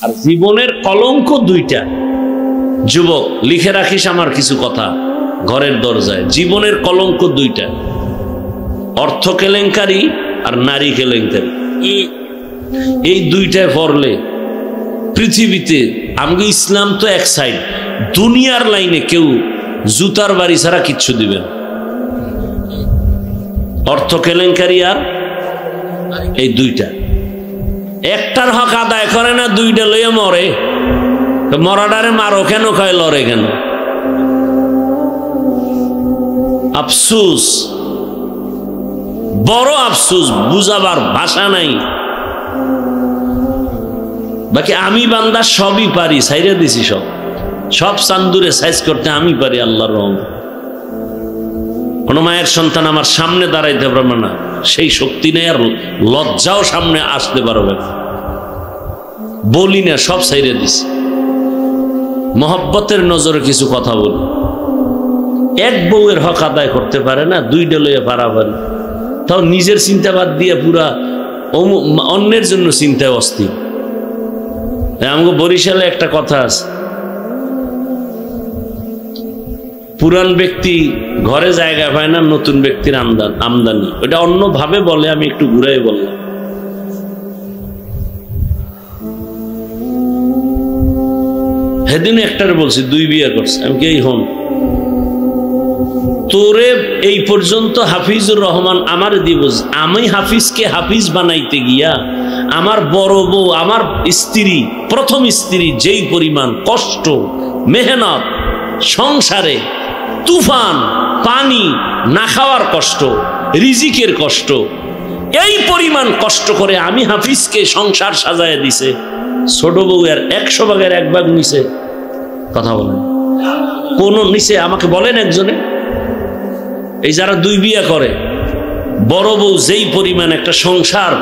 আর জীবনের কলঙ্ক দুইটা। যুবক লিখে রাখিস আমার কিছু কথা ঘরের দরজায়। জীবনের কলঙ্ক দুইটা, অর্থ কেলেঙ্কারি আর নারী কেলেঙ্কারি। এই দুইটায় পড়লে পৃথিবীতে, আমাকে ইসলাম তো এক সাইড, দুনিয়ার লাইনে কেউ জুতার বাড়ি ছাড়া কিচ্ছু দিবেন। অর্থ কেলেঙ্কারি আর এই দুইটা, একটার হক আদায় করে না, দুইটা লইয়া মরে। মরাডারে মারো কেন, কয় লড়ে কেন? আফসুস, বড় আফসুস, বুঝাবার ভাষা নাই। বাকি আমি বান্দা সবই পারি, সাইরে দিছি সব চান্দুরে সাইজ করতে আমি পারি। আল্লাহর রহমত। কোন মায়ের সন্তান আমার সামনে দাঁড়াইতে পারবে না, সেই শক্তি নেই, আর লজ্জাও সামনে আসতে পারবে না। বলি না, সব সাইরে দিছি। মহব্বতের নজরে কিছু কথা বলি। এক বউয়ের হক আদায় করতে পারে না, দুইটা লইয়া পারাপারি, তাও নিজের চিন্তা বাদ দিয়ে পুরা অন্যের জন্য চিন্তায় অস্থির। আমাকে বরিশালে একটা কথা আছে, পুরান ব্যক্তি ঘরে জায়গা পায় না, নতুন ব্যক্তির আমদানি। ওটা অন্য ভাবে বলে, আমি একটু ঘুরাই বললাম। সেদিন একটার বলছি দুই বিয়ে করছে, আমি কি এই হন তোরে এই পর্যন্ত হাফিজুর রহমান আমার দিব, আমি হাফিজকে হাফিজ বানাইতে গিয়া আমার বড় বউ, আমার স্ত্রী, প্রথম স্ত্রী যেই পরিমাণ কষ্ট, মেহনত, সংসারে তুফান, পানি, না খাওয়ার কষ্ট, রিজিকের কষ্ট, এই পরিমাণ কষ্ট করে আমি হাফিজকে সংসার সাজায় দিছে। ছোট বউ এর 100 ভাগের 1 ভাগ নিছে। কথা বলেন, কোন নিচে আমাকে বলেন একজনে? এই যারা দুই বিয়া করে, বড় বউ যেই পরিমাণ একটা সংসার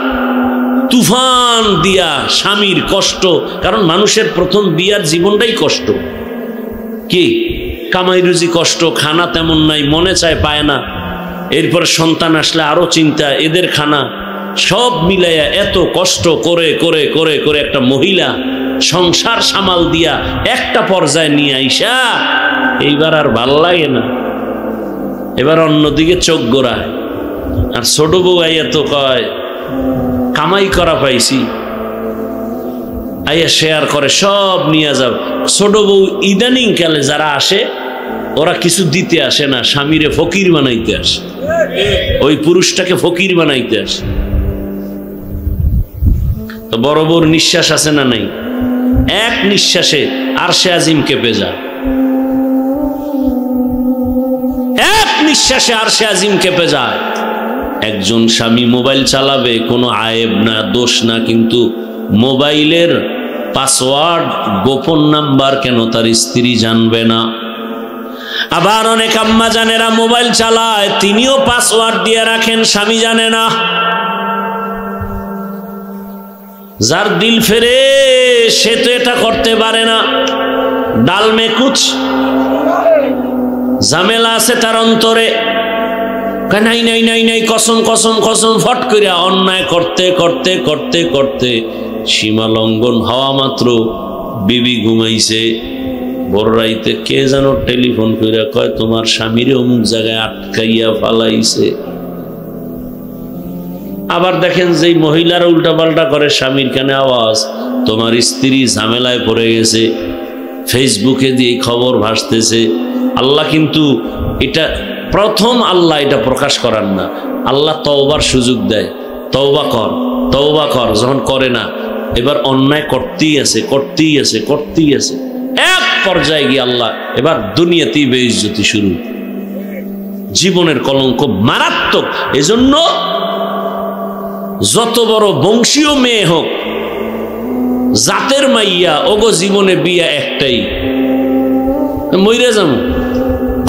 তুফান দিয়া, স্বামীর কষ্ট, কারণ মানুষের প্রথম বিয়ার জীবনটাই কষ্ট। কি কামাই রুজি কষ্ট, খানা তেমন নাই, মনে চায় পায় না, এরপরে সন্তান আসলে আরো চিন্তা, এদের খানা, সব মিলাইয়া এত কষ্ট করে করে করে করে একটা মহিলা সংসার সামাল দিয়া একটা পর্যায়ে নিয়ে আইসা এইবার আর ভাল লাগে না, এবার অন্যদিকে চোখ গোড়ায়। আর ছোট বউ আইয়া তো কয় কামাই করা পাইছি, আইয়া শেয়ার করে, সব নিয়ে যাও। ছোট বউ ইদানিং কালে যারা আসে, ওরা কিছু দিতে আসে না, স্বামীরে ফকির বানাইতে আসে, ওই পুরুষটাকে ফকির বানাইতে আসে। তো বড় বউর নিঃশ্বাস আছে না নাই? এক নিঃশ্বাসে আরশে আজিম কেঁপে যায়, এক নিঃশ্বাসে আরশে আজিম কেঁপে যায়। একজন স্বামী মোবাইল চালাবে, কোনো আয়েব না, দোষ না, কিন্তু মোবাইলের পাসওয়ার্ড, গোপন নাম্বার কেন তার স্ত্রী জানবে না? আবার অনেক আম্মা জানেরা মোবাইল চালায়, তিনিও পাসওয়ার্ড দিয়ে রাখেন, স্বামী জানে না। যার দিল ফেরে সে তো এটা করতে পারে না। ডাল মে কুছ ঝামেলা আছে তার অন্তরে, নাই নাই নাই নাই, কসম কসম কসম, ফট করে অন্যায় করতে করতে করতে করতে সীমা লঙ্ঘন হওয়া মাত্র বিবি ঘুমাইছে, বড় রাইতে কে যেন টেলিফোন করে কয় তোমার স্বামীরে অমুক জায়গায় আটকাইয়া ফালাইছে। আবার দেখেন যেই মহিলারা উল্টাপাল্টা করে, স্বামীর কানে আওয়াজ তোমার স্ত্রী ঝামেলায় পড়ে গেছে, ফেসবুকে দিয়ে খবর ভাসতেছে। আল্লাহ কিন্তু এটা প্রথম, আল্লাহ এটা প্রকাশ করার না, আল্লাহ তওবার সুযোগ দেয়, তওবা কর তওবা কর। যখন করে না, এবার অন্যায় করতেই আছে করতেই আছে করতেই আছে, এক পর্যায়ে গিয়ে আল্লাহ এবার দুনিয়াতেই বেইজ্জতি শুরু, জীবনের কলঙ্ক মারাত্মক। এজন্য যত বড় বংশীয় মেয়ে হোক, জাতের মাইয়া, ওগো জীবনে বিয়া একটাই, মইরা যাবো,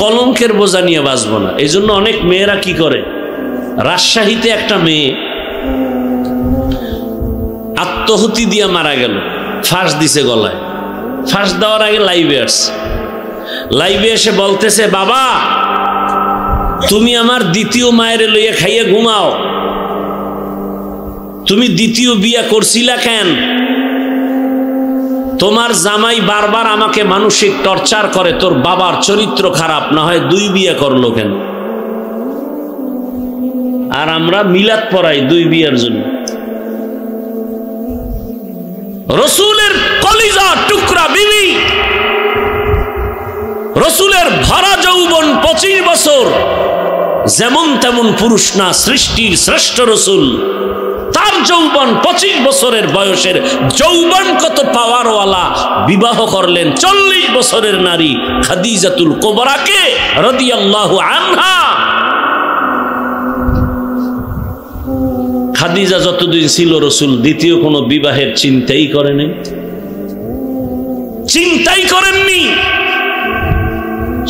কলঙ্কের বোঝা নিয়ে বাঁচবো না। এই জন্য অনেক মেয়েরা কি করে, রাজশাহীতে একটা মেয়ে আত্মহতি দিয়ে মারা গেল, ফাঁস দিছে গলায়। ফাঁস দেওয়ার আগে লাইভে আসছে, লাইভে এসে বলতেছে বাবা তুমি আমার দ্বিতীয় মায়ের লইয়া খাইয়া ঘুমাও, তুমি দ্বিতীয় বিয়া করছিলা কেন? তোমার জামাই বারবার আমাকে মানসিক টর্চার করে, তোর বাবার চরিত্র খারাপ, না হয় 2 বিয়ে করলো কেন? আর আমরা মিলাদ পড়াই 2 বিয়ের জন্য। রসুলের কলিজা টুকরা বিবি, রসুলের ভরা যৌবন 25 বছর, যেমন তেমন পুরুষ না, সৃষ্টির শ্রেষ্ঠ রসুল, তার যৌবন 25 বছরের বয়সের যৌবন কত পাওয়ারওয়ালা, বিবাহ করলেন 40 বছরের নারী খাদিজাতুল কুবরাকে রাদিয়াল্লাহু আনহা। খাদিজা যতদিন ছিল রসুল দ্বিতীয় কোনো বিবাহের চিন্তাই করেনি, চিন্তাই করেননি।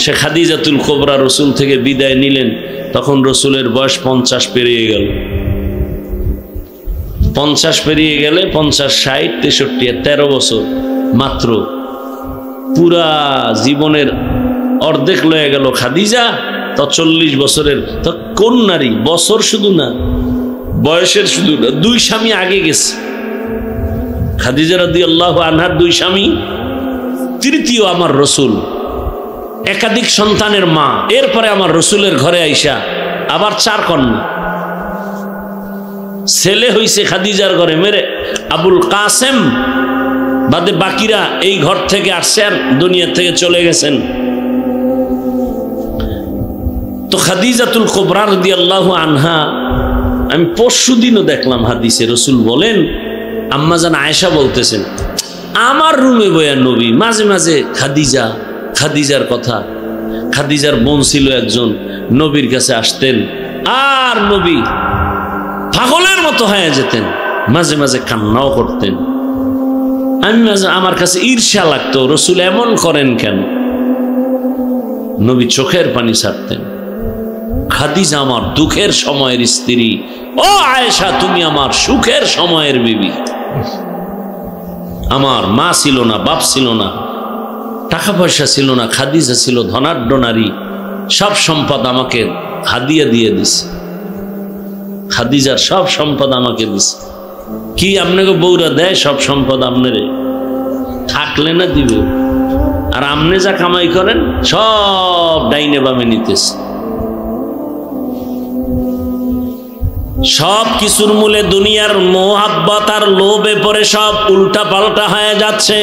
সে খাদিজাতুল কুবরা রসুল থেকে বিদায় নিলেন, তখন রসুলের বয়স 50 পেরিয়ে গেল। 50 পেরিয়ে গেলে 50, 60, 63, 13 বছর মাত্র, পুরা জীবনের অর্ধেক লয়ে গেল খাদিজা। তো 40 বছরের, তো কোন নারী, বছর শুধু না, বয়সের শুধু না, 2 স্বামী আগে গেছে। খাদিজা রাদিয়াল্লাহু আনহার 2 স্বামী, তৃতীয় আমার রসুল, একাধিক সন্তানের মা, এরপরে আমার রসুলের ঘরে আইসা আবার 4 কন্যা। ছেলে হইছে খাদিজার ঘরে মেরে আবুল কাসেম বাদে বাকিরা এই ঘর থেকে আসছে আর দুনিয়া থেকে চলে গেছেন। তো খাদিজাতুল কুবরা রাদিয়াল্লাহু আনহা, আমি পরশুদিনও দেখলাম হাদিসে রসুল বলেন, আম্মাজান আয়েশা বলতেছেন, আমার রুমে বয়া নবী মাঝে মাঝে খাদিজার কথা, খাদিজার বোন ছিল একজন, নবীর কাছে আসতেন আর নবী পাগলের মতো হয়ে যেতেন, মাঝে মাঝে কান্নাও করতেন। আমি আমার কাছে ঈর্ষা লাগতো, রসুল এমন করেন কেন? নবী চোখের পানি ছাড়তেন। খাদিজা আমার দুঃখের সময়ের স্ত্রী, ও আয়েশা তুমি আমার সুখের সময়ের বিবি। আমার মা ছিল না, বাপ ছিল না, টাকা পয়সা ছিল না, খাদিজা ছিল ধনাঢ্য নারী, সব সম্পদ আমাকে হাদিয়া দিয়ে দিছে। খাদিজার সব সম্পদ আমাকে দিছে। কি আপনাকে বউরা দেয় সব সম্পদ? আপনারে থাকলে না দিবে, আর আপনি যা কামাই করেন সব ডাইনে বামে নিতেছে। সব কিছুর মূলে দুনিয়ার মোহাব্বত আর লোভে পড়ে সব উল্টা পাল্টা হয়ে যাচ্ছে।